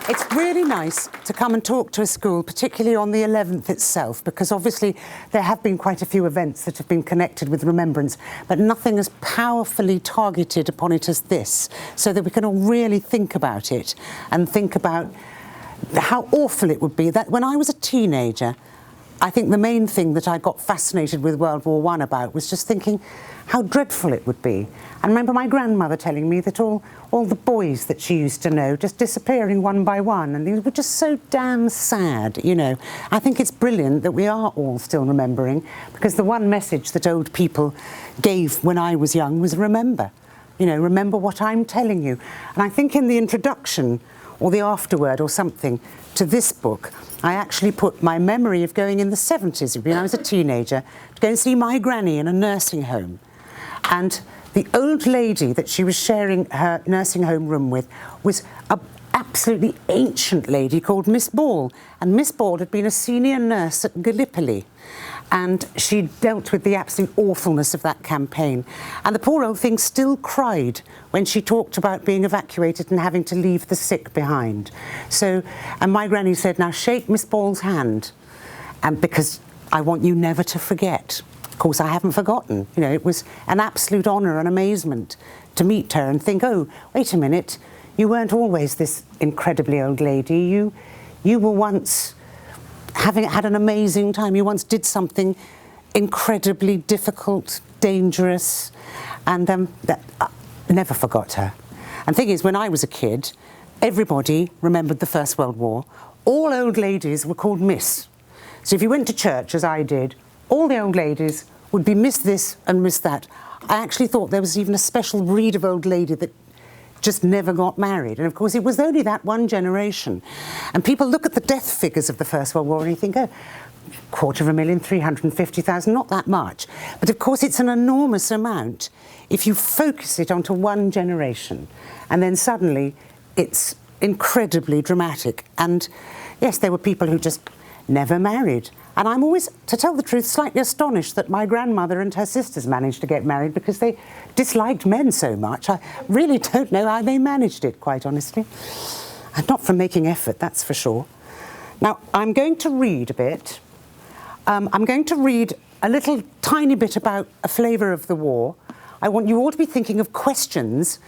It's really nice to come and talk to a school, particularly on the 11th itself, because obviously there have been quite a few events that have been connected with remembrance, but nothing as powerfully targeted upon it as this, so that we can all really think about it and think about how awful it would be. That when I was a teenager, I think the main thing that I got fascinated with World War I about was just thinking how dreadful it would be. I remember my grandmother telling me that all the boys that she used to know just disappearing one by one, and they were just so damn sad, you know. I think it's brilliant that we are all still remembering, because the one message that old people gave when I was young was remember. You know, remember what I'm telling you. And I think in the introduction, or the afterword or something, to this book, I actually put my memory of going in the 70s, when I was a teenager, to go and see my granny in a nursing home. And the old lady that she was sharing her nursing home room with was an absolutely ancient lady called Miss Ball. And Miss Ball had been a senior nurse at Gallipoli. And she dealt with the absolute awfulness of that campaign. And the poor old thing still cried when she talked about being evacuated and having to leave the sick behind. So, and my granny said, now shake Miss Ball's hand, and because I want you never to forget. Of course, I haven't forgotten. You know, it was an absolute honour and amazement to meet her and think, oh, wait a minute, you weren't always this incredibly old lady. You were once having had an amazing time. You once did something incredibly difficult, dangerous, and I never forgot her. And the thing is, when I was a kid, everybody remembered the First World War. All old ladies were called Miss. So if you went to church, as I did, all the old ladies would be Miss this and Miss that. I actually thought there was even a special breed of old lady that just never got married. And of course, it was only that one generation. And people look at the death figures of the First World War and you think, oh, 250,000, 350,000, not that much. But of course, it's an enormous amount if you focus it onto one generation. And then suddenly, it's incredibly dramatic. And yes, there were people who just never married. And I'm always, to tell the truth, slightly astonished that my grandmother and her sisters managed to get married, because they disliked men so much. I really don't know how they managed it, quite honestly. And not from making effort, that's for sure. Now, I'm going to read a bit. I'm going to read a little tiny bit about a flavour of the war. I want you all to be thinking of questions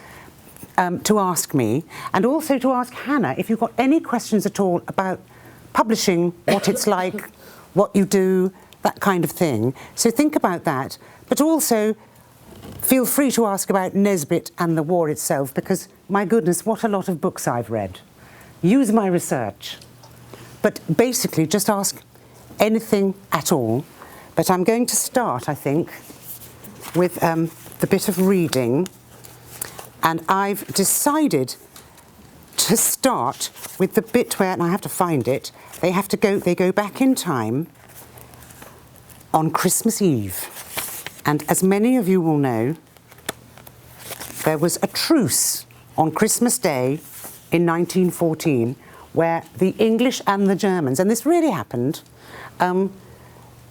to ask me, and also to ask Hannah if you've got any questions at all about publishing, what it's like, what you do, that kind of thing. So think about that, but also feel free to ask about Nesbitt and the war itself, because, my goodness, what a lot of books I've read. Use my research. But basically, just ask anything at all. But I'm going to start, I think, with the bit of reading. And I've decided to start with the bit where, and I have to find it, they go back in time on Christmas Eve. And as many of you will know, there was a truce on Christmas Day in 1914 where the English and the Germans, and this really happened,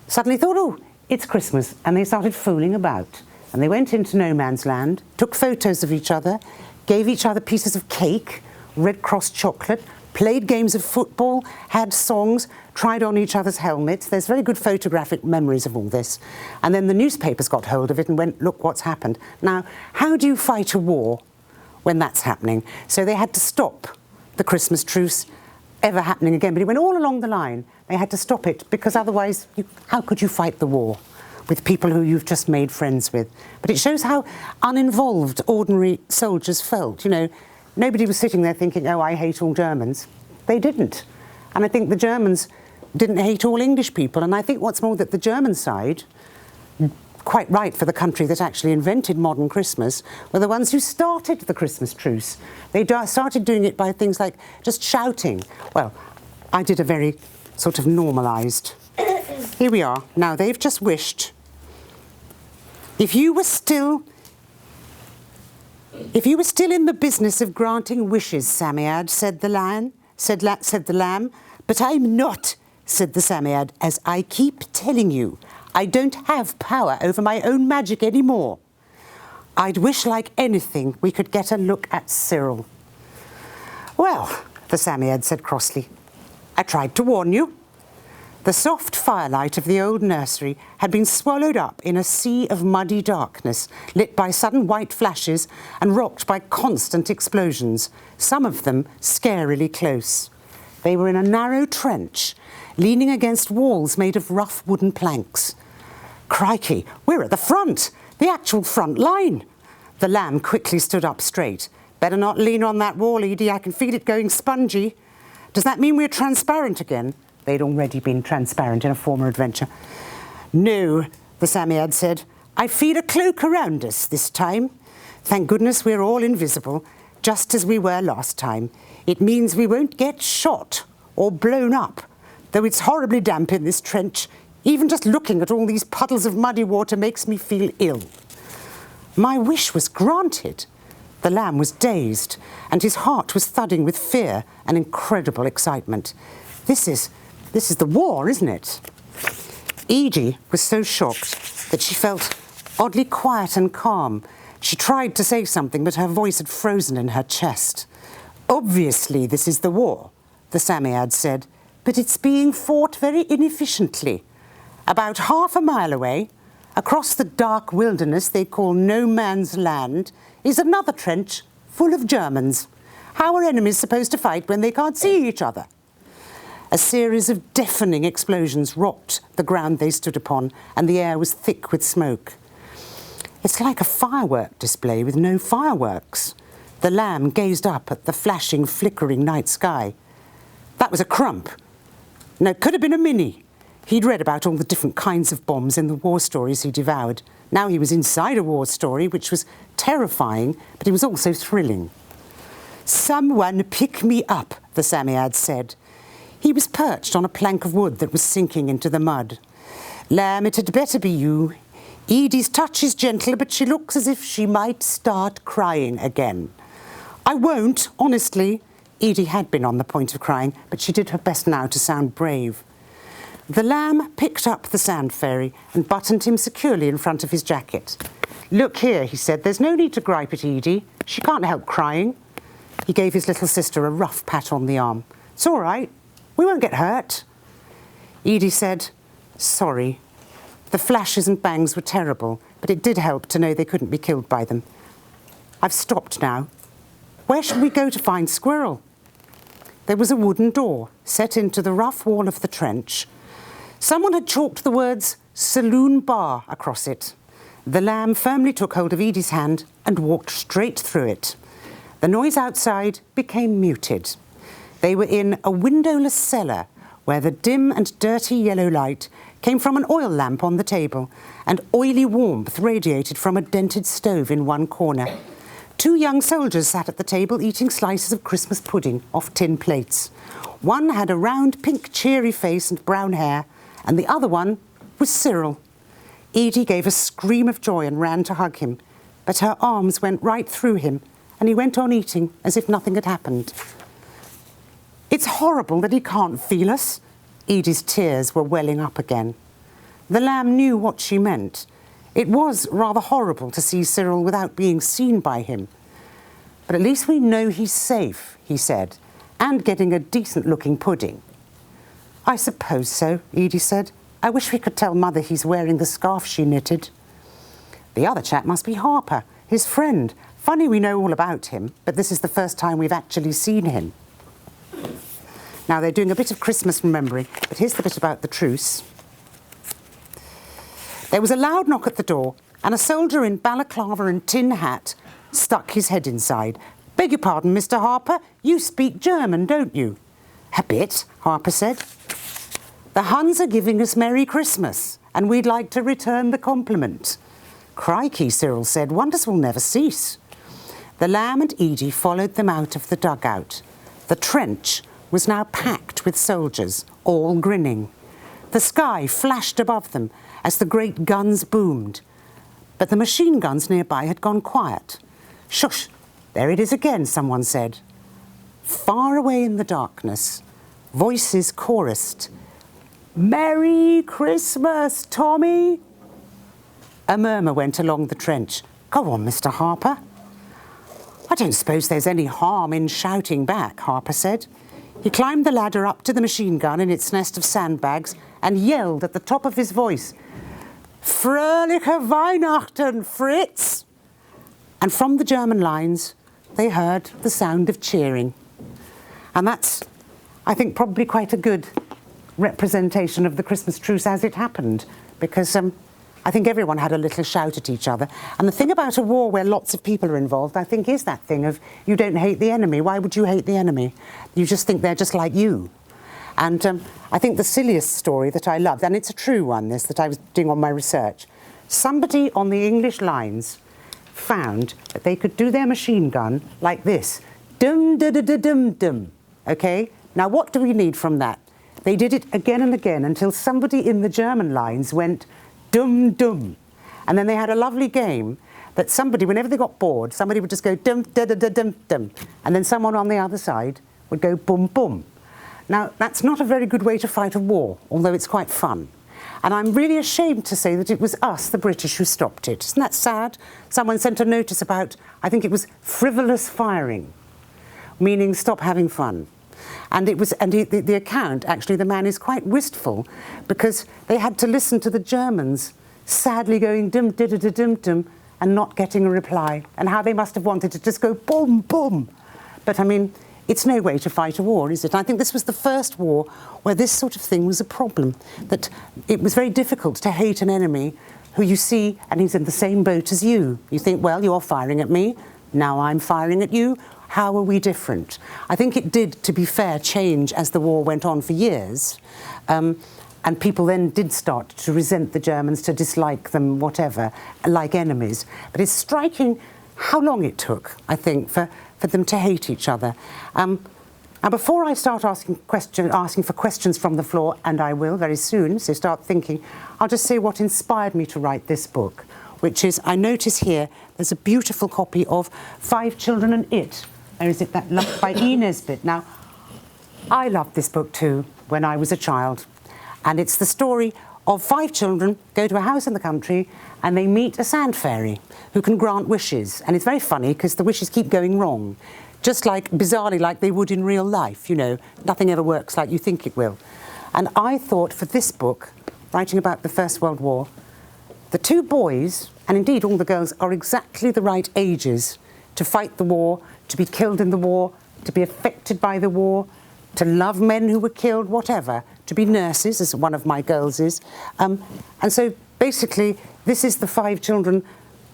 suddenly thought, oh, it's Christmas, and they started fooling about. And they went into no man's land, took photos of each other, gave each other pieces of cake, Red Cross chocolate, played games of football, had songs, tried on each other's helmets. There's very good photographic memories of all this. And then the newspapers got hold of it and went, look what's happened. Now, how do you fight a war when that's happening? So they had to stop the Christmas truce ever happening again. But it went all along the line. They had to stop it, because otherwise, how could you fight the war with people who you've just made friends with? But it shows how uninvolved ordinary soldiers felt, you know. Nobody was sitting there thinking, oh, I hate all Germans. They didn't. And I think the Germans didn't hate all English people. And I think what's more, that the German side, quite right for the country that actually invented modern Christmas, were the ones who started the Christmas truce. They started doing it by things like just shouting. Well, I did a very sort of normalised. Here we are. Now, they've just wished, if you were still in the business of granting wishes, Samiad, said the lamb. But I'm not, said the Samiad, as I keep telling you. I don't have power over my own magic anymore. I'd wish like anything we could get a look at Cyril. Well, the Psammead said crossly, I tried to warn you. The soft firelight of the old nursery had been swallowed up in a sea of muddy darkness, lit by sudden white flashes and rocked by constant explosions, some of them scarily close. They were in a narrow trench, leaning against walls made of rough wooden planks. Crikey, we're at the front, the actual front line. The lamb quickly stood up straight. Better not lean on that wall, Edie, I can feel it going spongy. Does that mean we're transparent again? They'd already been transparent in a former adventure. No, the Psammead said. I feel a cloak around us this time. Thank goodness we're all invisible, just as we were last time. It means we won't get shot or blown up, though it's horribly damp in this trench. Even just looking at all these puddles of muddy water makes me feel ill. My wish was granted. The lamb was dazed, and his heart was thudding with fear and incredible excitement. This is the war, isn't it? Edie was so shocked that she felt oddly quiet and calm. She tried to say something, but her voice had frozen in her chest. Obviously, this is the war, the Psammead said, but it's being fought very inefficiently. About half a mile away, across the dark wilderness they call no man's land, is another trench full of Germans. How are enemies supposed to fight when they can't see each other? A series of deafening explosions rocked the ground they stood upon, and the air was thick with smoke. It's like a firework display with no fireworks. The lamb gazed up at the flashing, flickering night sky. That was a crump. No, it could have been a mini. He'd read about all the different kinds of bombs in the war stories he devoured. Now he was inside a war story, which was terrifying, but it was also thrilling. Someone pick me up, the Psammead said. He was perched on a plank of wood that was sinking into the mud. Lamb, it had better be you. Edie's touch is gentle, but she looks as if she might start crying again. I won't, honestly. Edie had been on the point of crying, but she did her best now to sound brave. The lamb picked up the sand fairy and buttoned him securely in front of his jacket. Look here, he said, there's no need to gripe at Edie. She can't help crying. He gave his little sister a rough pat on the arm. It's all right. We won't get hurt. Edie said, sorry. The flashes and bangs were terrible, but it did help to know they couldn't be killed by them. I've stopped now. Where should we go to find Squirrel? There was a wooden door set into the rough wall of the trench. Someone had chalked the words Saloon Bar across it. The lamb firmly took hold of Edie's hand and walked straight through it. The noise outside became muted. They were in a windowless cellar where the dim and dirty yellow light came from an oil lamp on the table and oily warmth radiated from a dented stove in one corner. Two young soldiers sat at the table eating slices of Christmas pudding off tin plates. One had a round, pink, cheery face and brown hair, and the other one was Cyril. Edie gave a scream of joy and ran to hug him, but her arms went right through him, and he went on eating as if nothing had happened. It's horrible that he can't feel us. Edie's tears were welling up again. The lamb knew what she meant. It was rather horrible to see Cyril without being seen by him. But at least we know he's safe, he said, and getting a decent-looking pudding. I suppose so, Edie said. I wish we could tell Mother he's wearing the scarf she knitted. The other chap must be Harper, his friend. Funny we know all about him, but this is the first time we've actually seen him. Now, they're doing a bit of Christmas remembering, but here's the bit about the truce. There was a loud knock at the door, and a soldier in balaclava and tin hat stuck his head inside. Beg your pardon, Mr. Harper, you speak German, don't you? A bit, Harper said. The Huns are giving us Merry Christmas, and we'd like to return the compliment. Crikey, Cyril said, wonders will never cease. The lamb and Edie followed them out of the dugout. The trench was now packed with soldiers, all grinning. The sky flashed above them as the great guns boomed. But the machine guns nearby had gone quiet. Shush, there it is again, someone said. Far away in the darkness, voices chorused, Merry Christmas, Tommy! A murmur went along the trench. Go on, Mr. Harper. "I don't suppose there's any harm in shouting back," Harper said. He climbed the ladder up to the machine gun in its nest of sandbags and yelled at the top of his voice, "Fröhliche Weihnachten, Fritz!" And from the German lines, they heard the sound of cheering. And that's, I think, probably quite a good representation of the Christmas truce as it happened, because I think everyone had a little shout at each other. And the thing about a war where lots of people are involved, I think, is that thing of you don't hate the enemy. Why would you hate the enemy? You just think they're just like you. And I think the silliest story that I loved, and it's a true one, this, that I was doing on my research, somebody on the English lines found that they could do their machine gun like this. Dum, da, da, da, dum, dum. Okay? Now, what do we need from that? They did it again and again until somebody in the German lines went dum, dum. And then they had a lovely game that somebody, whenever they got bored, somebody would just go dum, da, da, da, dum, dum. And then someone on the other side would go boom, boom. Now, that's not a very good way to fight a war, although it's quite fun. And I'm really ashamed to say that it was us, the British, who stopped it. Isn't that sad? Someone sent a notice about, I think it was frivolous firing, meaning stop having fun. And it was, and the account, actually, the man is quite wistful because they had to listen to the Germans sadly going dum, da, da, da, dum, dum, and not getting a reply, and how they must have wanted to just go boom, boom. But I mean, it's no way to fight a war, is it? I think this was the first war where this sort of thing was a problem, that it was very difficult to hate an enemy who you see and he's in the same boat as you. You think, well, you're firing at me, now I'm firing at you. How are we different? I think it did, to be fair, change as the war went on for years. And people then did start to resent the Germans, to dislike them, whatever, like enemies. But it's striking how long it took, I think, for them to hate each other. And before I start asking for questions from the floor, and I will very soon, so start thinking, I'll just say what inspired me to write this book, which is, I notice here, there's a beautiful copy of 5 Children and It. Or is it that Love by E. Nesbit? Now, I loved this book too when I was a child. And it's the story of 5 children go to a house in the country and they meet a sand fairy who can grant wishes. And it's very funny because the wishes keep going wrong. Just like, bizarrely, like they would in real life, you know. Nothing ever works like you think it will. And I thought for this book, writing about the First World War, the 2 boys, and indeed all the girls, are exactly the right ages to fight the war, to be killed in the war, to be affected by the war, to love men who were killed, whatever, to be nurses, as one of my girls is. And so basically, this is the 5 children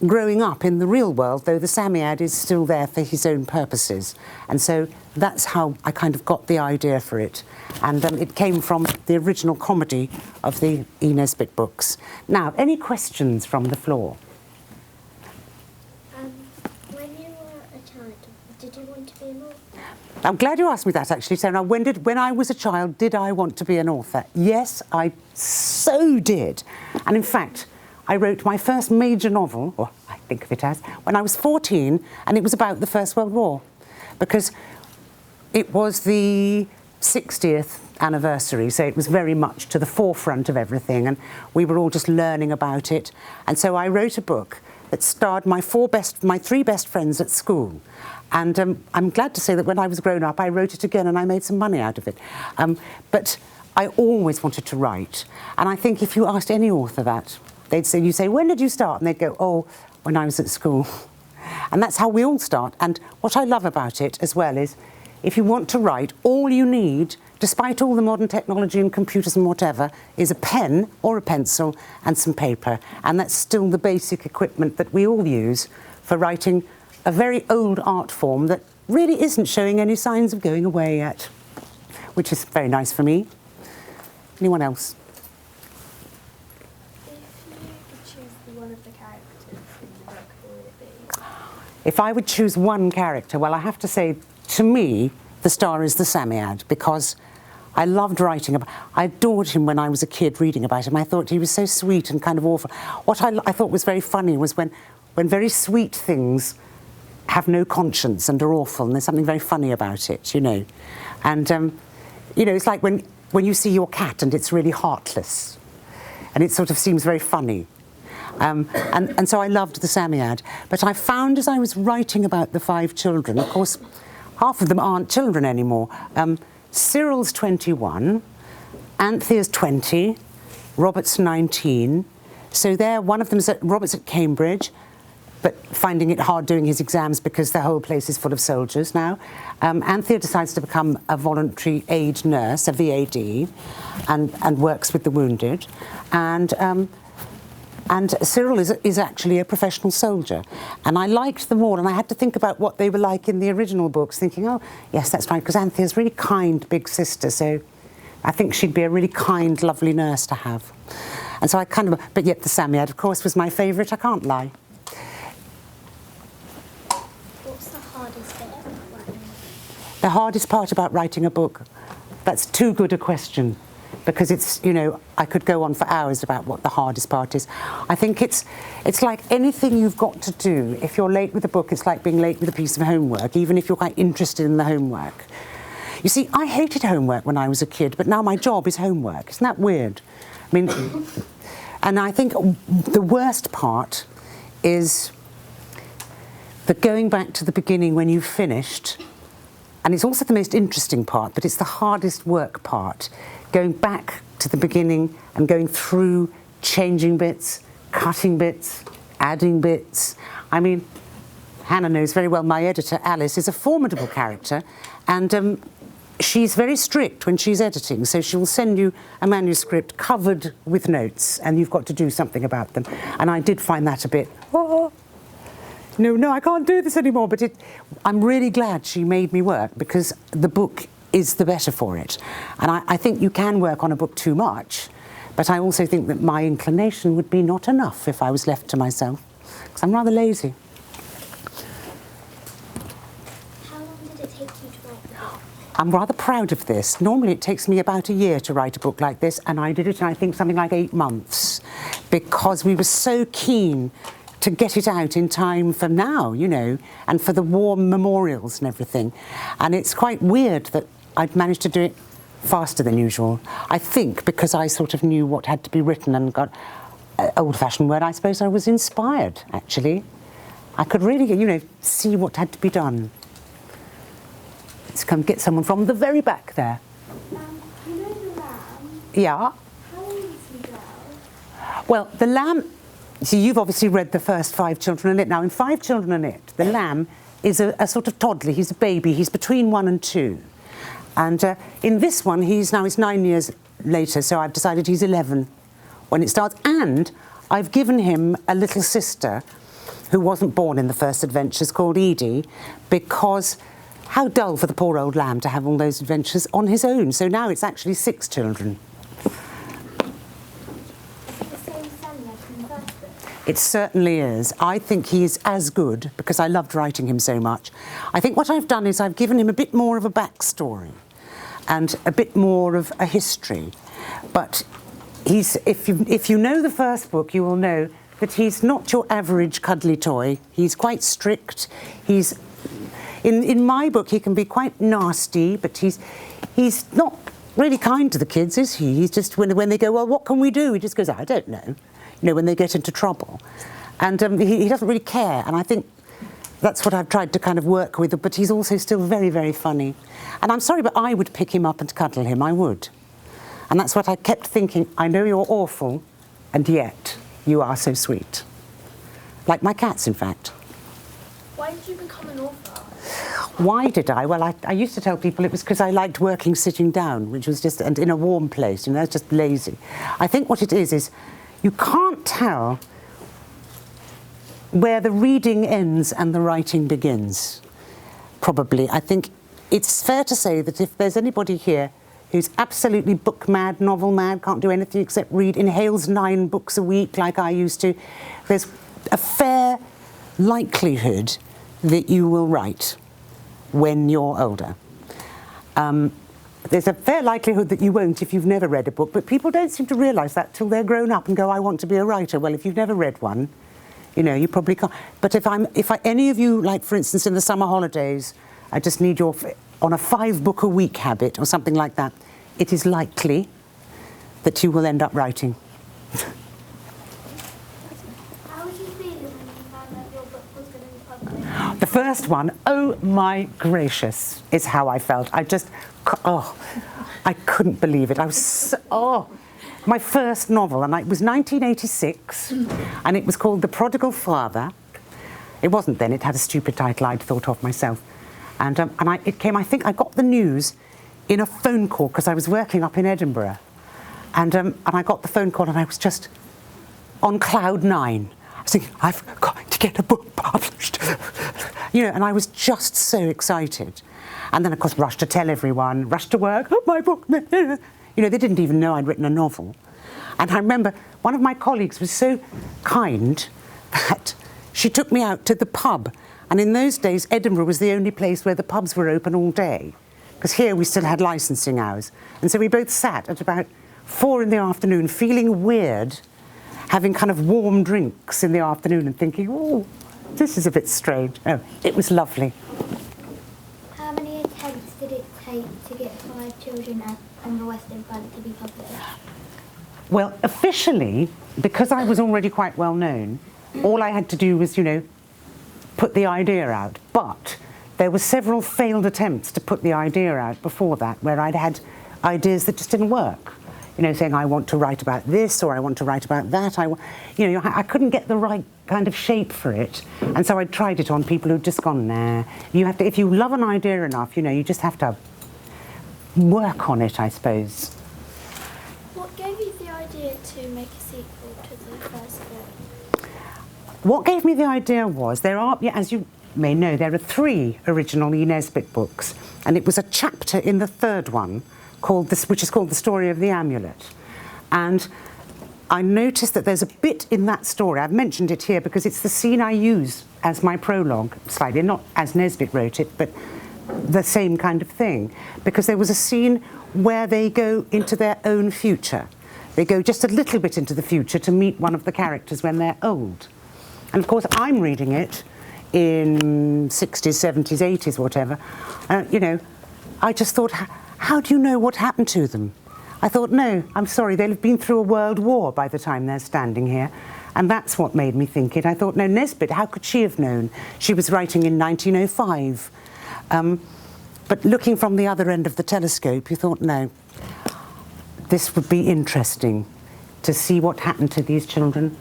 growing up in the real world, though the Samiad is still there for his own purposes. And so that's how I kind of got the idea for it. And it came from the original comedy of the E. Nesbit books. Now, any questions from the floor? When you were a child, did you want to be an author? I'm glad you asked me that, actually. So now, when I was a child, did I want to be an author? Yes, I so did. And in fact, I wrote my first major novel, or I think of it as, when I was 14, and it was about the First World War, because it was the 60th anniversary, so it was very much to the forefront of everything, and we were all just learning about it. And so I wrote a book that starred my 3 best friends at school. And I'm glad to say that when I was grown up, I wrote it again and I made some money out of it. But I always wanted to write. And I think if you asked any author that, they'd say, you say, when did you start? And they'd go, oh, when I was at school. And that's how we all start. And what I love about it as well is, if you want to write, all you need, despite all the modern technology and computers and whatever, is a pen or a pencil and some paper. And that's still the basic equipment that we all use for writing a very old art form that really isn't showing any signs of going away yet, which is very nice for me. Anyone else? If you could choose one of the characters in the book, who would it be? If I would choose one character, well, I have to say, to me, the star is the Samiad, because I loved writing about. I adored him when I was a kid, reading about him. I thought he was so sweet and kind of awful. What I thought was very funny was when very sweet things have no conscience and are awful, and there's something very funny about it, you know. And you know, it's like when you see your cat and it's really heartless, and it sort of seems very funny. And so I loved the Samiad. But I found as I was writing about the 5 children, of course, half of them aren't children anymore. Cyril's 21, Anthea's 20, Robert's 19. So one of them's Robert's at Cambridge, but finding it hard doing his exams because the whole place is full of soldiers now. Anthea decides to become a voluntary aid nurse, a VAD, and works with the wounded. And Cyril is actually a professional soldier. And I liked them all, and I had to think about what they were like in the original books, thinking, oh, yes, that's right, because Anthea's a really kind big sister, so I think she'd be a really kind, lovely nurse to have. And so I but yet the Samiad, of course, was my favourite, I can't lie. What's the hardest bit about writing? The hardest part about writing a book? That's too good a question, because it's, I could go on for hours about what the hardest part is. I think it's like anything you've got to do. If you're late with a book, it's like being late with a piece of homework, even if you're quite interested in the homework. You see, I hated homework when I was a kid, but now my job is homework. Isn't that weird? I mean, and I think the worst part is the going back to the beginning when you've finished, and it's also the most interesting part, but it's the hardest work part. Going back to the beginning and going through, changing bits, cutting bits, adding bits. I mean, Hannah knows very well my editor, Alice, is a formidable character, and she's very strict when she's editing, so she'll send you a manuscript covered with notes, and you've got to do something about them. And I did find that a bit, no, I can't do this anymore, but I'm really glad she made me work, because the book is the better for it. And I think you can work on a book too much, but I also think that my inclination would be not enough if I was left to myself, because I'm rather lazy. How long did it take you to write the book? I'm rather proud of this. Normally it takes me about a year to write a book like this, and I did it in, I think, something like 8 months, because we were so keen to get it out in time for now, and for the war memorials and everything. And it's quite weird that I'd managed to do it faster than usual. I think because I sort of knew what had to be written and got old-fashioned word, I suppose I was inspired, actually. I could really, see what had to be done. Let's come get someone from the very back there. You know the lamb? Yeah. How old is he now? Well, the lamb, see, you've obviously read the first 5 Children in It. Now, in 5 Children in It, the lamb is a sort of toddler. He's a baby. He's between 1 and 2. And in this one, it's 9 years later, so I've decided he's 11 when it starts. And I've given him a little sister who wasn't born in the first adventures, called Edie, because how dull for the poor old lamb to have all those adventures on his own. So now it's actually 6 children. It certainly is. I think he is as good, because I loved writing him so much. I think what I've done is I've given him a bit more of a backstory and a bit more of a history. But if you know the first book, you will know that he's not your average cuddly toy. He's quite strict. In my book, he can be quite nasty, but he's not really kind to the kids, is he? He's just, when they go, well, what can we do? He just goes, I don't know. When they get into trouble. And he doesn't really care, and I think that's what I've tried to kind of work with, but he's also still very, very funny. And I'm sorry, but I would pick him up and cuddle him, I would. And that's what I kept thinking, I know you're awful, and yet you are so sweet. Like my cats, in fact. Why did you become an author? Why did I? Well, I used to tell people it was because I liked working sitting down, which was just, and in a warm place, it's just lazy. I think what it is you can't tell where the reading ends and the writing begins, probably. I think it's fair to say that if there's anybody here who's absolutely book mad, novel mad, can't do anything except read, inhales 9 books a week like I used to, there's a fair likelihood that you will write when you're older. There's a fair likelihood that you won't if you've never read a book, but people don't seem to realise that till they're grown up and go, I want to be a writer. Well, if you've never read one, you probably can't. But if any of you, like for instance in the summer holidays, I just need on a 5-book-a-week habit or something like that, it is likely that you will end up writing. The first one, oh my gracious, is how I felt. I couldn't believe it. I was so, my first novel, and it was 1986, and it was called The Prodigal Father. It wasn't then, it had a stupid title I'd thought of myself. And it came, I think I got the news in a phone call, because I was working up in Edinburgh. And I got the phone call, and I was just on cloud nine. I was thinking, I've got to get a book published. You know, and I was just so excited. And then, of course, rushed to tell everyone, rushed to work, oh, my book. You know, they didn't even know I'd written a novel. And I remember one of my colleagues was so kind that she took me out to the pub. And in those days, Edinburgh was the only place where the pubs were open all day, because here we still had licensing hours. And so we both sat at about 4 in the afternoon, feeling weird, having kind of warm drinks in the afternoon and thinking, oh, this is a bit strange. Oh, it was lovely. How many attempts did it take to get 5 Children on the Western Front to be published? Well, officially, because I was already quite well known, all I had to do was, you know, put the idea out. But there were several failed attempts to put the idea out before that, where I'd had ideas that just didn't work. You know, saying I want to write about this or I want to write about that. I couldn't get the right kind of shape for it, and so I tried it on people who'd just gone, nah. You have to, if you love an idea enough, you know, you just have to work on it, I suppose. What gave you the idea to make a sequel to the first book? What gave me the idea was there are, yeah, as you may know, there are 3 original E. Nesbit books, and it was a chapter in the 3rd one called this, which is called The Story of the Amulet. And I noticed that there's a bit in that story, I've mentioned it here because it's the scene I use as my prologue, slightly, not as Nesbit wrote it, but the same kind of thing. Because there was a scene where they go into their own future. They go just a little bit into the future to meet one of the characters when they're old. And of course, I'm reading it in 60s, 70s, 80s, whatever. You know, I just thought, how do you know what happened to them? I thought, no, I'm sorry, they'll have been through a world war by the time they're standing here. And that's what made me think it. I thought, no, Nesbit, how could she have known? She was writing in 1905. But looking from the other end of the telescope, you thought, no, this would be interesting to see what happened to these children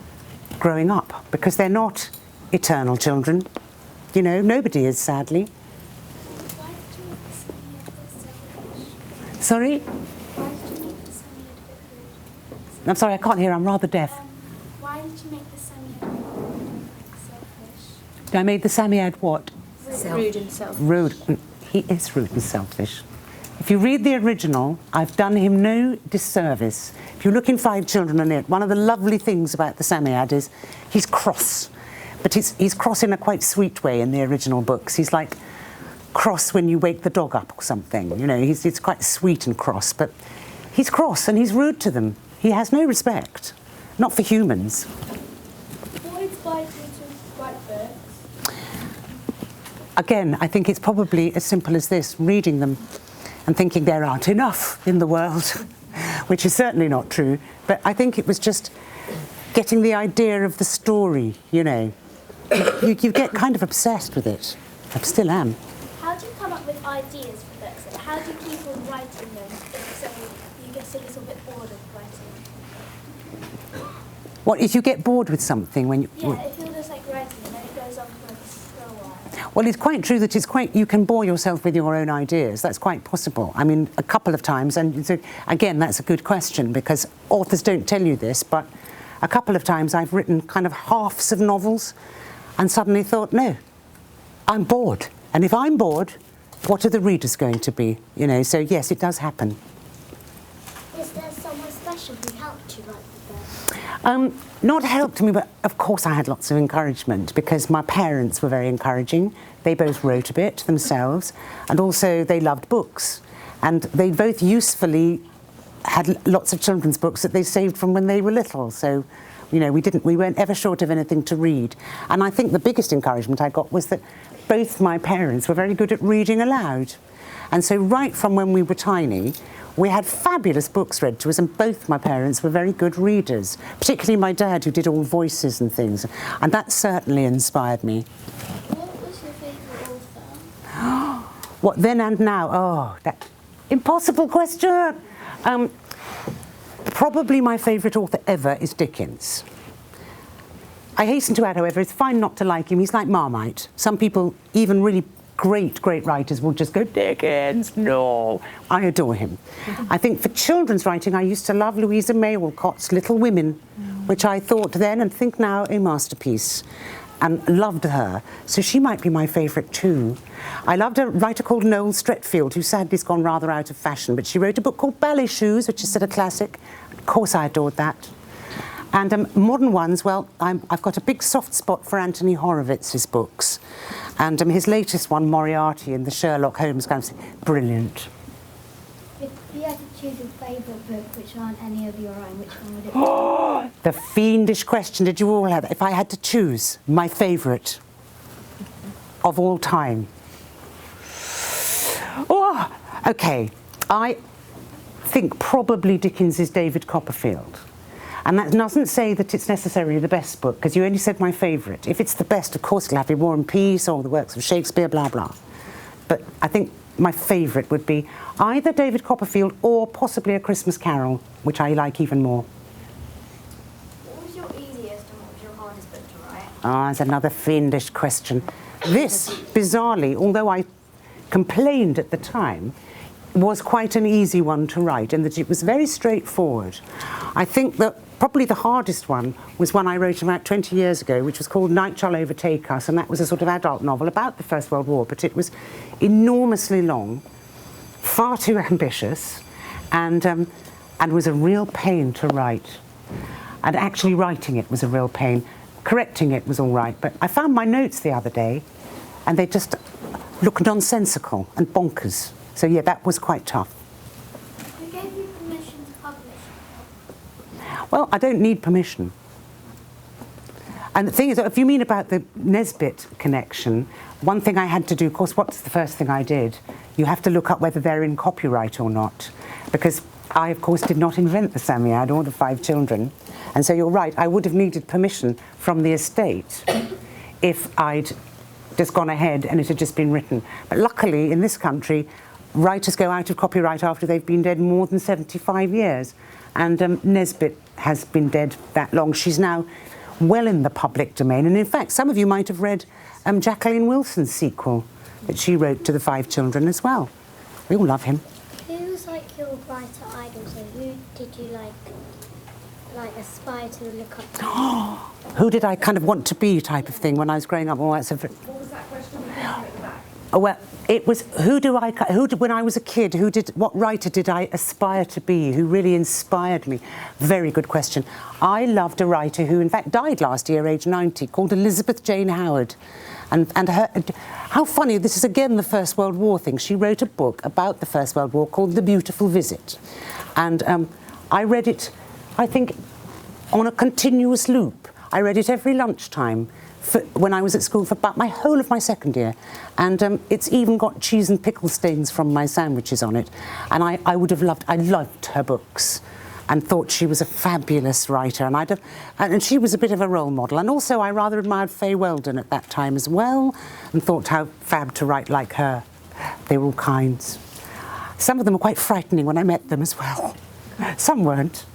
growing up, because they're not eternal children. You know, nobody is, sadly. Why did you make the Samuel Sorry? Why did you make the Samuel a bit rude? I'm sorry, I can't hear, I'm rather deaf. Why did you make the Samuel selfish? I made the Samiad what? Rude and selfish. Rude. He is rude and selfish. If you read the original, I've done him no disservice. If you look in 5 Children in it, one of the lovely things about the Samiad is he's cross. But he's cross in a quite sweet way in the original books. He's like cross when you wake the dog up or something. You know, he's quite sweet and cross, but he's cross and he's rude to them. He has no respect, not for humans. What inspired you to write books? Again, I think it's probably as simple as this, reading them and thinking there aren't enough in the world, which is certainly not true. But I think it was just getting the idea of the story, you know. You get kind of obsessed with it. I still am. How do you come up with ideas for books? And how do you keep on writing them so you get a little bit bored of writing? What, if you get bored with something when you... Yeah, if you're just like writing and then it goes on for a while. Well, it's quite true that you can bore yourself with your own ideas. That's quite possible. I mean, a couple of times, and so, again, that's a good question, because authors don't tell you this, but a couple of times I've written kind of halves of novels and suddenly thought, no, I'm bored. And if I'm bored, what are the readers going to be? You know, so yes, it does happen. Is there someone special who helped you write the book? Not helped me, but of course I had lots of encouragement, because my parents were very encouraging. They both wrote a bit themselves, and also they loved books. And they both usefully had lots of children's books that they saved from when they were little. So, you know, we weren't ever short of anything to read. And I think the biggest encouragement I got was that both my parents were very good at reading aloud. And so right from when we were tiny, we had fabulous books read to us, and both my parents were very good readers, particularly my dad, who did all voices and things. And that certainly inspired me. What was your favourite What then and now? Oh, that impossible question. Probably my favourite author ever is Dickens. I hasten to add, however, it's fine not to like him. He's like Marmite. Some people, even really great writers, will just go, Dickens, no. I adore him. I think for children's writing, I used to love Louisa May Alcott's Little Women, which I thought then and think now a masterpiece, and loved her. So she might be my favourite too. I loved a writer called Noel Stretfield, who sadly has gone rather out of fashion, but she wrote a book called Ballet Shoes, which is sort of classic. Of course I adored that. And modern ones, well, I've got a big soft spot for Anthony Horowitz's books. And his latest one, Moriarty, in the Sherlock Holmes kind of thing, brilliant. If you had to choose a favourite book which aren't any of your own, which one would it be? The fiendish question, did you all have that? If I had to choose my favourite of all time. Oh, okay. I think probably Dickens's David Copperfield. And that doesn't say that it's necessarily the best book, because you only said my favourite. If it's the best, of course, it'll have to be War and Peace or the works of Shakespeare, blah, blah. But I think my favourite would be either David Copperfield or possibly A Christmas Carol, which I like even more. What was your easiest and what was your hardest book to write? Ah, that's another fiendish question. This, bizarrely, although I complained at the time, was quite an easy one to write, in that it was very straightforward. I think that probably the hardest one was one I wrote about 20 years ago, which was called Night Shall Overtake Us, and that was a sort of adult novel about the First World War, but it was enormously long, far too ambitious, and was a real pain to write. And actually writing it was a real pain. Correcting it was all right, but I found my notes the other day, and they just looked nonsensical and bonkers. So yeah, that was quite tough. Who gave you permission to publish? Well, I don't need permission. And the thing is, if you mean about the Nesbitt connection, one thing I had to do, of course, what's the first thing I did? You have to look up whether they're in copyright or not. Because I, of course, did not invent the Samiad or the 5 children. And so you're right, I would have needed permission from the estate if I'd just gone ahead and it had just been written. But luckily, in this country, writers go out of copyright after they've been dead more than 75 years. And Nesbitt has been dead that long. She's now well in the public domain. And in fact, some of you might have read Jacqueline Wilson's sequel that she wrote to the 5 children as well. We all love him. Who was like your writer idol? So who did you like aspire to look up to? Who did I kind of want to be type of thing when I was growing up? Oh, that's a What was that question at the back? Oh, well, it was when I was a kid, what writer did I aspire to be? Who really inspired me? Very good question. I loved a writer who, in fact, died last year, age 90, called Elizabeth Jane Howard. And her, how funny, this is again the First World War thing. She wrote a book about the First World War called The Beautiful Visit. And I read it, I think, on a continuous loop. I read it every lunchtime when I was at school for about my whole of my second year. And it's even got cheese and pickle stains from my sandwiches on it. And I loved her books and thought she was a fabulous writer. And she was a bit of a role model. And also I rather admired Fay Weldon at that time as well, and thought how fab to write like her. They were all kinds. Some of them were quite frightening when I met them as well. Some weren't.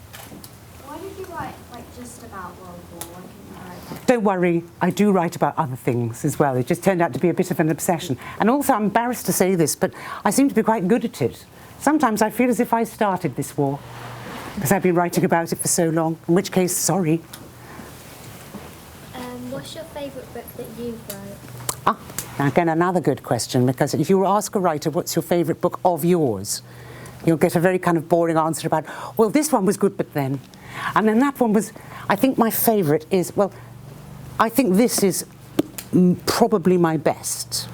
Why did you write just about World War? Why couldn't you write about? Don't worry, I do write about other things as well. It just turned out to be a bit of an obsession. And also, I'm embarrassed to say this, but I seem to be quite good at it. Sometimes I feel as if I started this war, because I've been writing about it for so long, in which case, sorry. What's your favourite book that you've wrote? Ah, now again, another good question, because if you ask a writer, what's your favourite book of yours, you'll get a very kind of boring answer about, well, this one was good, but then. And then that one was, I think my favourite is, well, I think this is probably my best.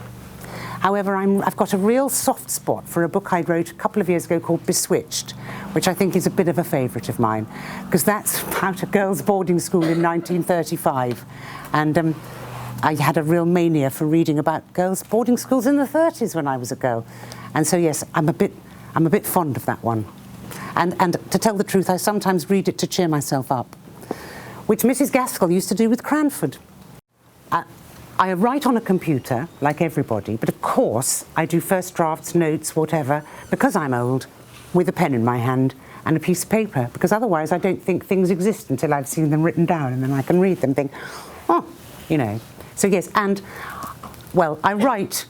However, I've got a real soft spot for a book I wrote a couple of years ago called Beswitched, which I think is a bit of a favourite of mine, because that's about a girls' boarding school in 1935. And I had a real mania for reading about girls' boarding schools in the 30s when I was a girl. And so, yes, I'm a bit fond of that one. And to tell the truth, I sometimes read it to cheer myself up, which Mrs. Gaskell used to do with Cranford. I write on a computer, like everybody, but of course I do first drafts, notes, whatever, because I'm old, with a pen in my hand and a piece of paper, because otherwise I don't think things exist until I've seen them written down, and then I can read them and think, oh, you know. So yes, and, well, I write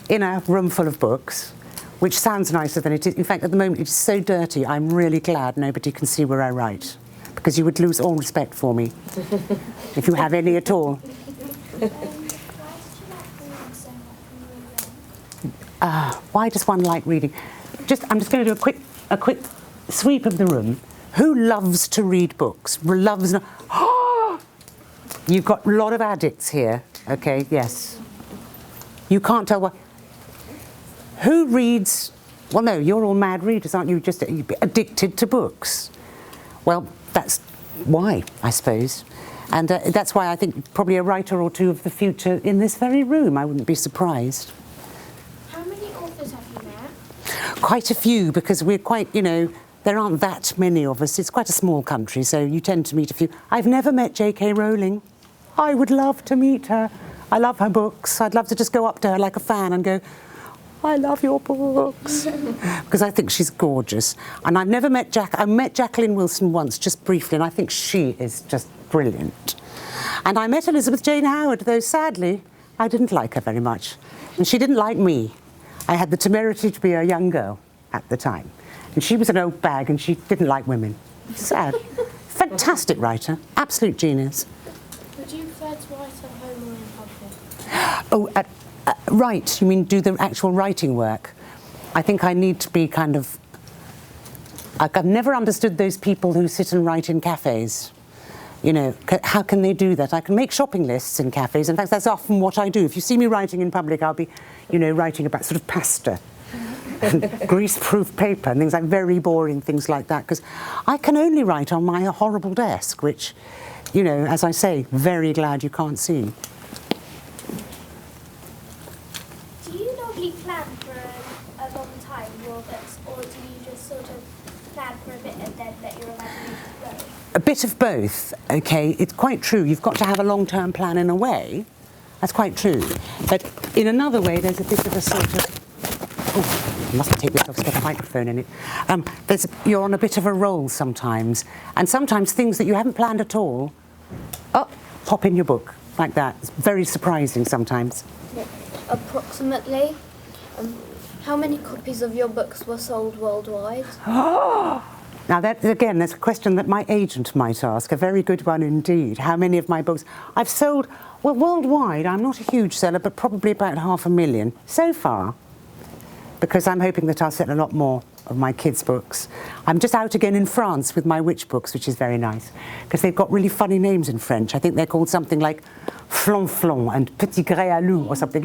in a room full of books, which sounds nicer than it is. In fact, at the moment it's so dirty, I'm really glad nobody can see where I write, because you would lose all respect for me, if you have any at all. Why did you like reading so much when you were young? Why does one like reading? I'm just going to do a quick sweep of the room. Who loves to read books? Loves? You've got a lot of addicts here. Okay, yes. You can't tell what. Who reads? Well, no, you're all mad readers, aren't you? Just addicted to books. Well, that's why, I suppose. And that's why I think probably a writer or two of the future in this very room. I wouldn't be surprised. How many authors have you met? Quite a few, because we're quite, you know, there aren't that many of us. It's quite a small country, so you tend to meet a few. I've never met J.K. Rowling. I would love to meet her. I love her books. I'd love to just go up to her like a fan and go, I love your books. Because I think she's gorgeous. And I've never met I met Jacqueline Wilson once, just briefly, and I think she is just brilliant. And I met Elizabeth Jane Howard, though sadly, I didn't like her very much. And she didn't like me. I had the temerity to be a young girl at the time. And she was an old bag and she didn't like women. Sad. Fantastic writer, absolute genius. Would you prefer to write at home or in public? Oh, write, you mean do the actual writing work? I think I need to be kind of... I've never understood those people who sit and write in cafes. You know, how can they do that? I can make shopping lists in cafes. In fact, that's often what I do. If you see me writing in public, I'll be, you know, writing about sort of pasta and grease-proof paper and things like very boring things like that, because I can only write on my horrible desk, which, you know, as I say, very glad you can't see. Do you normally plan for a long time your books, or do you just sort of plan for a bit and then let your imagination flow? A bit of both, okay? It's quite true. You've got to have a long-term plan in a way. That's quite true. But in another way, there's a bit of a sort of... Oh, I mustn't take this off, it's got a microphone in it. You're on a bit of a roll sometimes. And sometimes things that you haven't planned at all, pop in your book, like that. It's very surprising sometimes. Approximately, how many copies of your books were sold worldwide? Now, that, again, there's a question that my agent might ask, a very good one indeed. How many of my books? I've sold, well, worldwide, I'm not a huge seller, but probably about 500,000 so far, because I'm hoping that I'll sell a lot more of my kids' books. I'm just out again in France with my witch books, which is very nice, because they've got really funny names in French. I think they're called something like Flonflon and Petit Grès à Loup or something.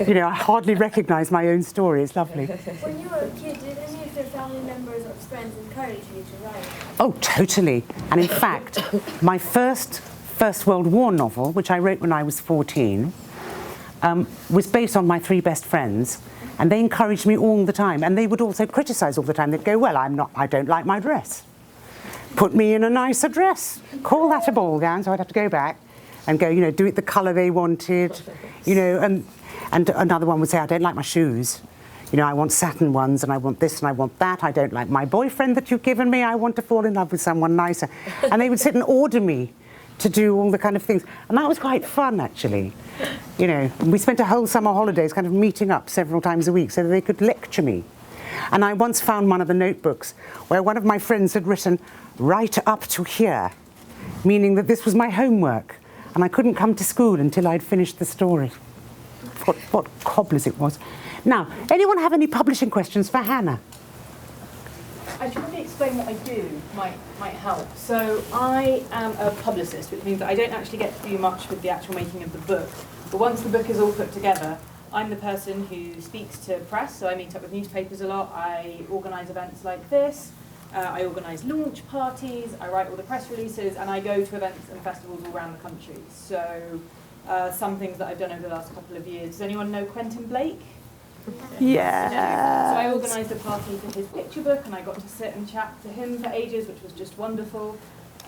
You know, I hardly recognise my own story. It's lovely. When you were a kid, did any of your family members or friends encourage you to write? Oh, totally. And in fact, my First World War novel, which I wrote when I was 14, was based on my 3 best friends. And they encouraged me all the time. And they would also criticise all the time. They'd go, well, I don't like my dress. Put me in a nicer dress. Call that a ball gown. So I'd have to go back and go, you know, do it the colour they wanted, you know, and another one would say, I don't like my shoes. You know, I want satin ones, and I want this, and I want that. I don't like my boyfriend that you've given me. I want to fall in love with someone nicer. And they would sit and order me to do all the kind of things. And that was quite fun, actually. You know, we spent a whole summer holidays kind of meeting up several times a week so that they could lecture me. And I once found one of the notebooks where one of my friends had written, right up to here, meaning that this was my homework. And I couldn't come to school until I'd finished the story. What cobblers it was. Now, anyone have any publishing questions for Hannah? I should probably explain what I do, might help. So I am a publicist, which means that I don't actually get to do much with the actual making of the book. But once the book is all put together, I'm the person who speaks to press, so I meet up with newspapers a lot, I organise events like this, I organise launch parties, I write all the press releases, and I go to events and festivals all around the country. So some things that I've done over the last couple of years. Does anyone know Quentin Blake? Yeah. So I organised a party for his picture book, and I got to sit and chat to him for ages, which was just wonderful.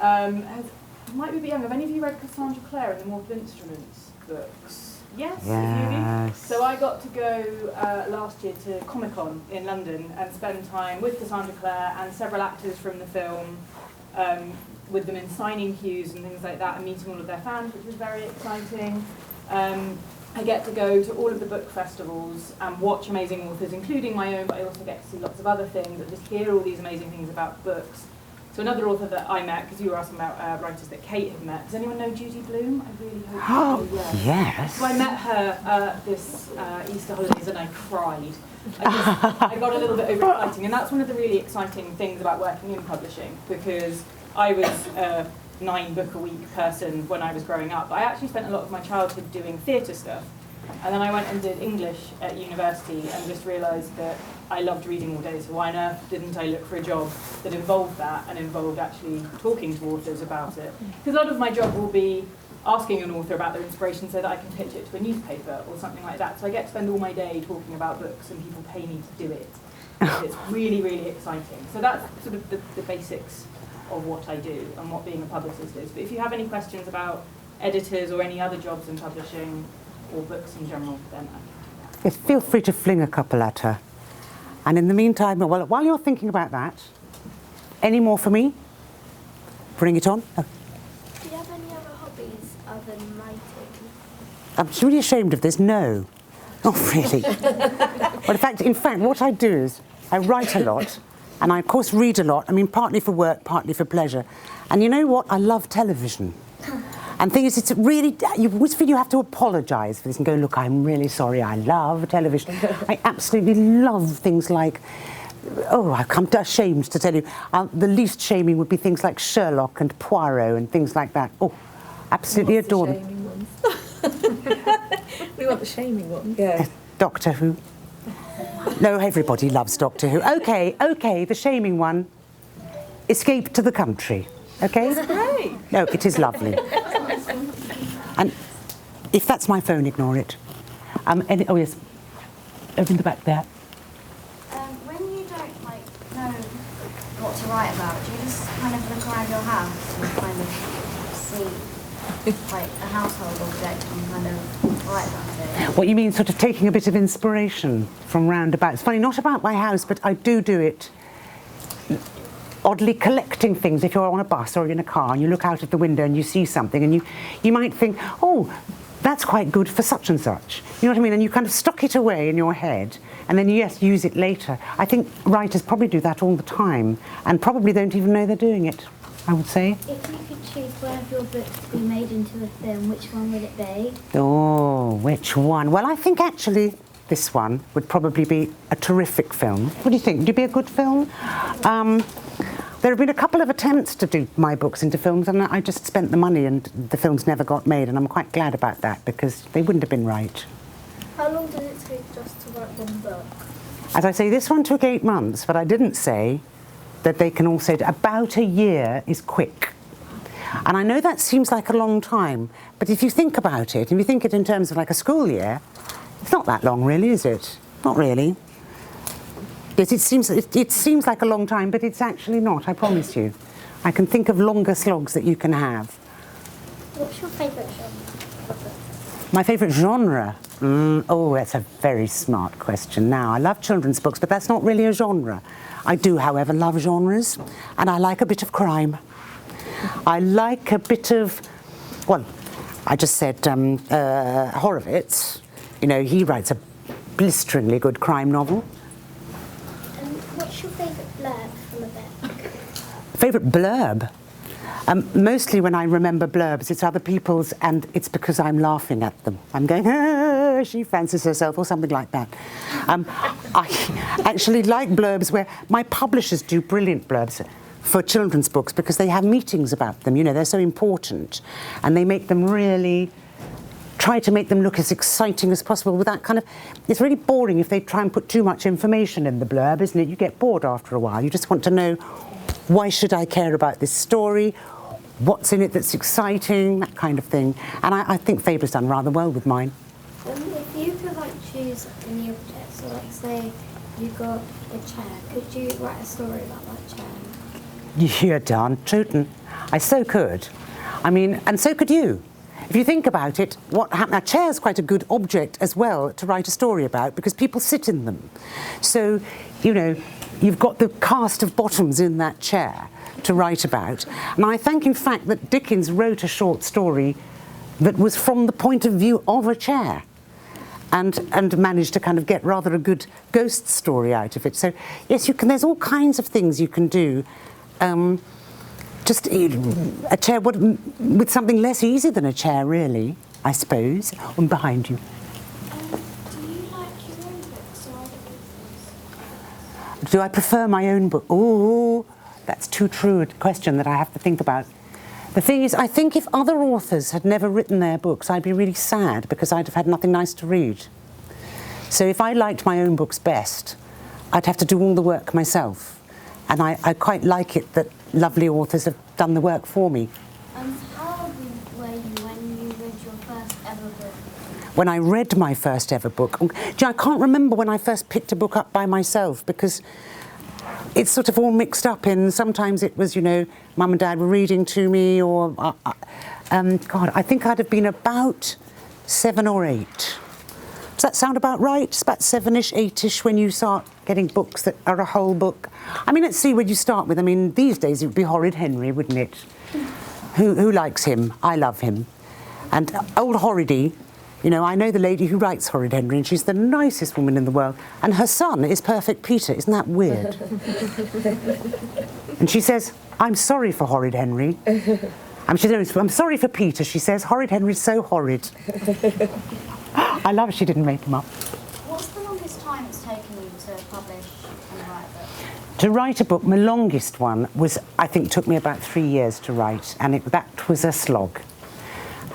Might be a bit young. Have any of you read Cassandra Clare and the Mortal Instruments? books? Yes, Yes. a few of you. So I got to go last year to Comic-Con in London and spend time with Cassandra Clare and several actors from the film, with them in signing queues and things like that, and meeting all of their fans, which was very exciting. I get to go to all of the book festivals and watch amazing authors, including my own, but I also get to see lots of other things and just hear all these amazing things about books. So another author that I met, because you were asking about writers that Kate had met, does anyone know Judy Blume? I really hope you do, yeah. Yes. So I met her this Easter holidays and I cried. I got a little bit overexciting, and that's one of the really exciting things about working in publishing, because I was a 9-book-a-week person when I was growing up. I actually spent a lot of my childhood doing theatre stuff, and then I went and did English at university and just realised that I loved reading all day, so why on earth didn't I look for a job that involved that and involved actually talking to authors about it? Because a lot of my job will be asking an author about their inspiration so that I can pitch it to a newspaper or something like that. So I get to spend all my day talking about books and people pay me to do it. It's really, really exciting. So that's sort of the basics of what I do and what being a publicist is. But if you have any questions about editors or any other jobs in publishing or books in general, then I can do that. Yes, feel free to fling a couple at her. And in the meantime, well, while you're thinking about that, any more for me? Bring it on. Oh. Do you have any other hobbies other than writing? I'm really ashamed of this. No, not really. But in fact, what I do is I write a lot, and I of course read a lot. I mean, partly for work, partly for pleasure. And you know what? I love television. And the thing is, it's really, you always feel you have to apologise for this and go, look, I'm really sorry, I love television. I absolutely love things like, oh, I'm ashamed to tell you, the least shaming would be things like Sherlock and Poirot and things like that. Oh, absolutely adore them. Shaming ones? We want the shaming ones. Yeah. Doctor Who. No, everybody loves Doctor Who. Okay, the shaming one, Escape to the Country. Okay? It's great. No, it is lovely. And if that's my phone, ignore it. Oh yes, over in the back there. When you don't know what to write about, do you just kind of look around your house and kind of see a household object and kind of write about it? What you mean, sort of taking a bit of inspiration from roundabout? It's funny, not about my house, but I do it. Oddly collecting things if you're on a bus or in a car and you look out of the window and you see something and you might think, oh, that's quite good for such and such. You know what I mean? And you kind of stock it away in your head and then, yes, use it later. I think writers probably do that all the time and probably don't even know they're doing it, I would say. If you could choose one of your books to be made into a film, which one would it be? Oh, which one? Well, I think actually this one would probably be a terrific film. What do you think? Would it be a good film? There have been a couple of attempts to do my books into films, and I just spent the money and the films never got made, and I'm quite glad about that because they wouldn't have been right. How long does it take just to write one book? As I say, this one took 8 months, but I didn't say that they can also... About a year is quick. And I know that seems like a long time, but if you think about it, if you think it in terms of like a school year, it's not that long really, is it? Not really. Yes, it seems like a long time, but it's actually not, I promise you. I can think of longer slogs that you can have. What's your favourite genre? My favourite genre? Oh, that's a very smart question. Now, I love children's books, but that's not really a genre. I do, however, love genres, and I like a bit of crime. I like a bit of, well, I just said Horowitz. You know, he writes a blisteringly good crime novel. What's your favourite blurb from a book? Favourite blurb? Mostly when I remember blurbs, it's other people's and it's because I'm laughing at them. I'm going, ah, she fancies herself or something like that. I actually like blurbs where my publishers do brilliant blurbs for children's books because they have meetings about them. You know, they're so important and they make them really... try to make them look as exciting as possible without kind of... It's really boring if they try and put too much information in the blurb, isn't it? You get bored after a while. You just want to know, why should I care about this story? What's in it that's exciting? That kind of thing. And I think Faber's done rather well with mine. If you could choose any object, so say you got a chair, could you write a story about that chair? You're darn tootin'. I so could. I mean, and so could you. if you think about it, what happened? A chair is quite a good object as well to write a story about because people sit in them. So, you know, you've got the cast of bottoms in that chair to write about. And I think, in fact, that Dickens wrote a short story that was from the point of view of a chair and managed to kind of get rather a good ghost story out of it. So, yes, you can. There's all kinds of things you can do. Just a chair with something less easy than a chair, really, I suppose. I'm behind you. Do you like your own books or other people's? Do I prefer my own book? Oh, that's too true a question that I have to think about. The thing is, I think if other authors had never written their books, I'd be really sad because I'd have had nothing nice to read. So if I liked my own books best, I'd have to do all the work myself. And I quite like it that lovely authors have done the work for me. How old were you when you read your first ever book? When I read my first ever book, I can't remember when I first picked a book up by myself because it's sort of all mixed up in, sometimes it was, you know, Mum and Dad were reading to me or, God, I think I'd have been about 7 or 8. Does that sound about right? It's about 7-ish, 8-ish when you start getting books that are a whole book. I mean, let's see where you start with. I mean, these days it would be Horrid Henry, wouldn't it? Who likes him? I love him. And old Horridy, you know, I know the lady who writes Horrid Henry and she's the nicest woman in the world. And her son is Perfect Peter. Isn't that weird? And she says, I'm sorry for Horrid Henry. I'm sorry for Peter, she says. Horrid Henry's so horrid. I love it, she didn't make him up. What's the longest time it's taken you to publish and write a book? To write a book, my longest one was, I think, took me about 3 years to write, and that was a slog.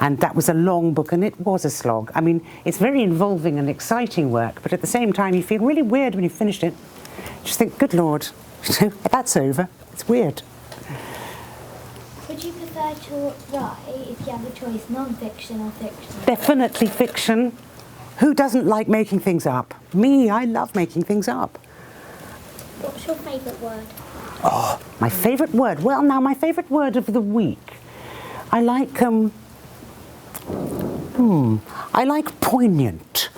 And that was a long book, and it was a slog. I mean, it's very involving and exciting work, but at the same time, you feel really weird when you finished it. You just think, good Lord, that's over. It's weird. Would you prefer to write, if you have a choice, non-fiction or fiction? Definitely fiction. Who doesn't like making things up? Me, I love making things up. What's your favourite word? Oh, my favourite word. Well, now, my favourite word of the week. I like, I like poignant.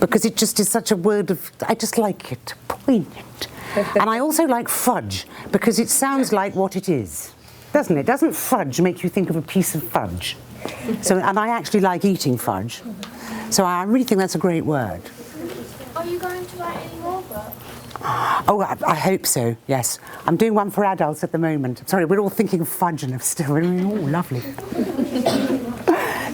Because it just is such a word of, I just like it, poignant. And I also like fudge, because it sounds like what it is. Doesn't it? Doesn't fudge make you think of a piece of fudge? So, and I actually like eating fudge. So I really think that's a great word. Are you going to write any more books? Oh, I hope so, yes. I'm doing one for adults at the moment. Sorry, we're all thinking of fudge and still. Oh, lovely.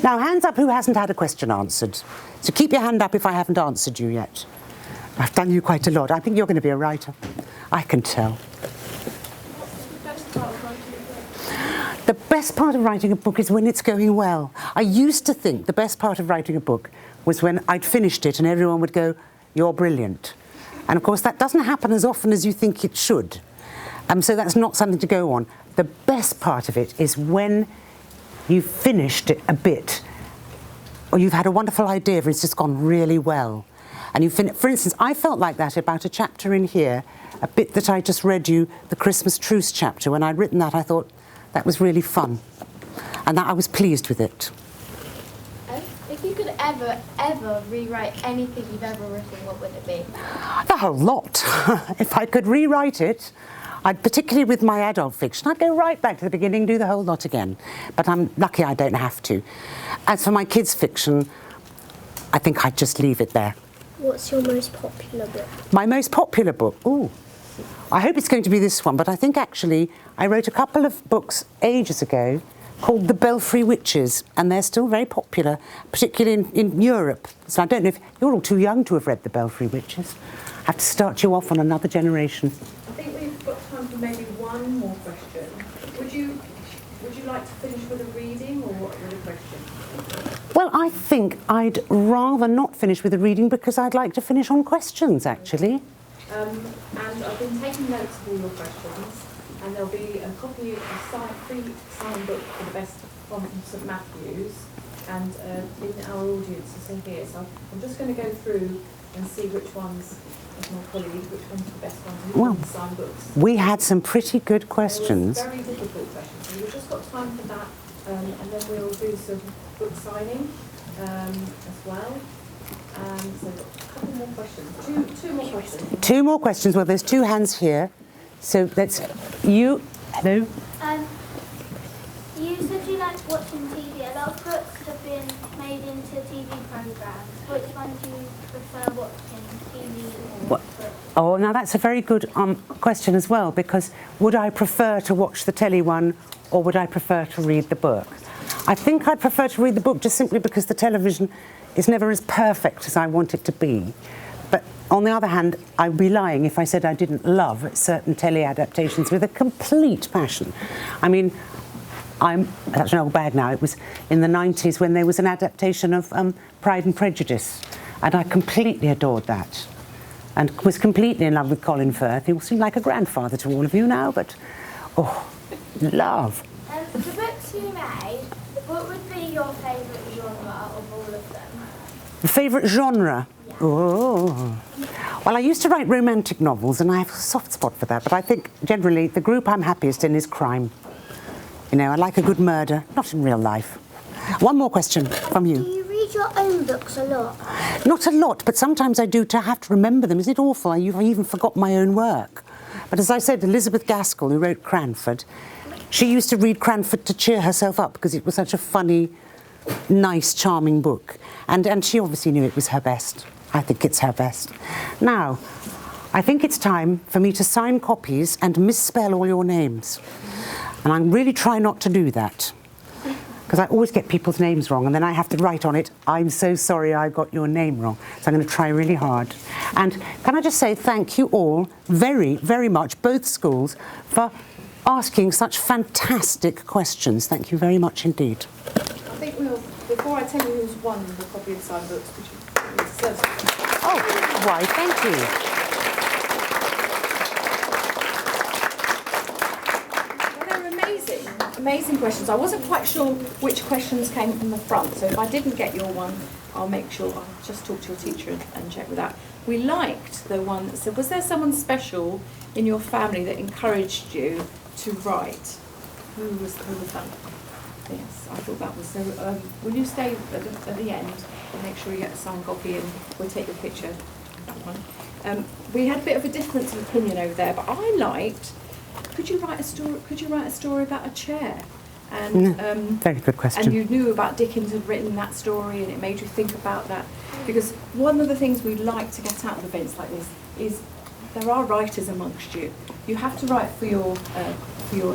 Now, hands up who hasn't had a question answered. So keep your hand up if I haven't answered you yet. I've done you quite a lot. I think you're going to be a writer. I can tell. The best part of writing a book is when it's going well. I used to think the best part of writing a book was when I'd finished it and everyone would go, you're brilliant. And of course that doesn't happen as often as you think it should. So that's not something to go on. The best part of it is when you've finished it a bit, or you've had a wonderful idea but it's just gone really well. And for instance, I felt like that about a chapter in here, a bit that I just read you, the Christmas truce chapter. When I'd written that, I thought, that was really fun. And that I was pleased with it. If you could ever rewrite anything you've ever written, what would it be? The whole lot. If I could rewrite it, particularly with my adult fiction, I'd go right back to the beginning, do the whole lot again. But I'm lucky I don't have to. As for my kids' fiction, I think I'd just leave it there. What's your most popular book? My most popular book? Ooh. I hope it's going to be this one, but I think actually I wrote a couple of books ages ago called The Belfry Witches, and they're still very popular, particularly in Europe. So I don't know if you're all too young to have read The Belfry Witches. I have to start you off on another generation. I think we've got time for maybe one more question. Would you like to finish with a reading or with a question? Well, I think I'd rather not finish with a reading because I'd like to finish on questions, actually. And I've been taking notes of all your questions, and there'll be a copy, free signed book for the best from St Matthew's, and in our audience is in here. So I'm just going to go through and see which ones, as my colleague, which one's the best one, who Well, can sign books. We had some pretty good questions. Very difficult questions, so we've just got time for that and then we'll do some book signing as well. So a couple more questions. Two more questions. Two more questions. Well, there's two hands here. So that's you. Hello. You said you like watching TV. A lot of books have been made into TV programs. Which one do you prefer watching, TV or What? books? Oh, now that's a very good question as well, because would I prefer to watch the telly one or would I prefer to read the book? I think I'd prefer to read the book just simply because the television is never as perfect as I want it to be. But on the other hand, I'd be lying if I said I didn't love certain telly adaptations with a complete passion. I mean, that's an old bag now. It was in the 90s when there was an adaptation of Pride and Prejudice, and I completely adored that. And was completely in love with Colin Firth. He will seem like a grandfather to all of you now, but, oh, love. The books you made, what would be your favourite genre of all of them? The favourite genre? Yeah. Oh. Well, I used to write romantic novels, and I have a soft spot for that, but I think generally the group I'm happiest in is crime. You know, I like a good murder, not in real life. One more question from Do you. you read your own books a lot? Not a lot, but sometimes I do to have to remember them. Is it awful? I even forgot my own work. But as I said, Elizabeth Gaskell, who wrote Cranford, she used to read Cranford to cheer herself up because it was such a funny, nice, charming book. And she obviously knew it was her best. I think it's her best. Now, I think it's time for me to sign copies and misspell all your names. And I really try not to do that, because I always get people's names wrong, and then I have to write on it, I'm so sorry I got your name wrong. So I'm going to try really hard. And can I just say thank you all very, very much, both schools, for asking such fantastic questions. Thank you very much indeed. I think before I tell you who's won the copy of signed books, which is Oh, why, thank you. Amazing questions. I wasn't quite sure which questions came from the front, so if I didn't get your one, I'll make sure I'll just talk to your teacher and check with that. We liked the one that said, was there someone special in your family that encouraged you to write? Who was that? Yes, I thought that was so. Will you stay at the end and make sure you get a signed copy, and we'll take your picture. That one. We had a bit of a difference of opinion over there, but I liked. Could you write a story? Could you write a story about a chair? And very good question. And you knew about Dickens had written that story, and it made you think about that. Because one of the things we'd like to get out of events like this is there are writers amongst you. You have to write for your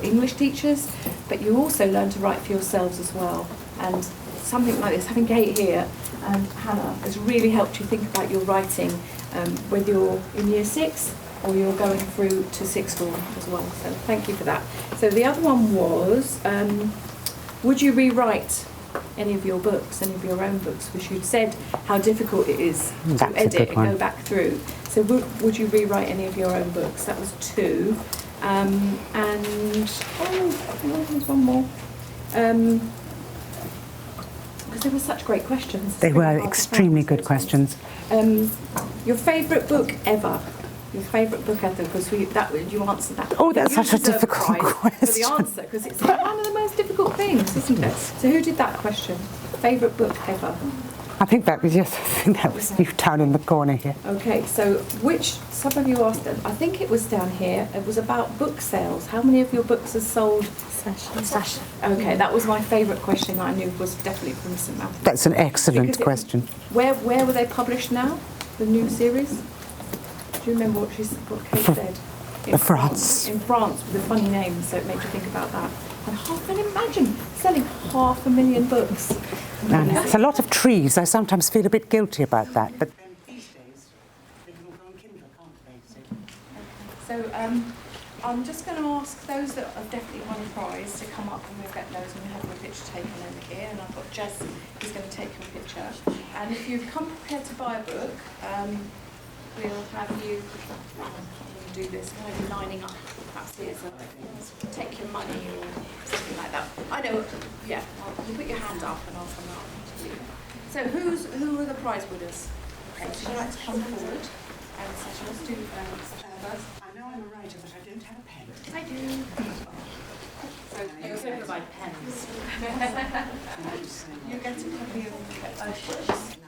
English teachers, but you also learn to write for yourselves as well. And something like this, having Kate here and Hannah, has really helped you think about your writing, whether you're in year 6 or you're going through to sixth form as well. So thank you for that. So the other one was, would you rewrite any of your books, any of your own books? Because you'd said how difficult it is to edit and go back through. So would you rewrite any of your own books? That was 2. And there's one more. Because they were such great questions. They were extremely good questions. Your favourite book ever? Your favourite book ever? Because you answered that. Oh, that's you such a difficult question. For the answer, because it's one of the most difficult things, isn't it? So who did that question? Favourite book ever? I think that was you down in the corner here. Okay, so some of you asked, I think it was down here, it was about book sales. How many of your books are sold? Sasha. Okay, that was my favourite question that I knew was definitely from St Matthews. That's an excellent question. Where were they published now, the new series? Do you remember what Kate said? In France. In France, with a funny name, so it made you think about that. And imagine selling 500,000 books. And it's a lot of trees. I sometimes feel a bit guilty about that. But these days, they can all go on Kindle, can't they? So I'm just going to ask those that have definitely won a prize to come up, and we'll get those and we'll have your picture taken over here. And I've got Jess who's going to take your picture. And if you've come prepared to buy a book, we'll have you do this. We'll have you lining up. Perhaps here, so take your money or something like that. I know. Yeah. You put your hand up, and I'll come up to you. So who are the prize winners? Okay. So you'd like to come forward and let's do first. I know I'm a writer, but I don't have a pen. I do. So also provide pens. You get a copy of Oceans.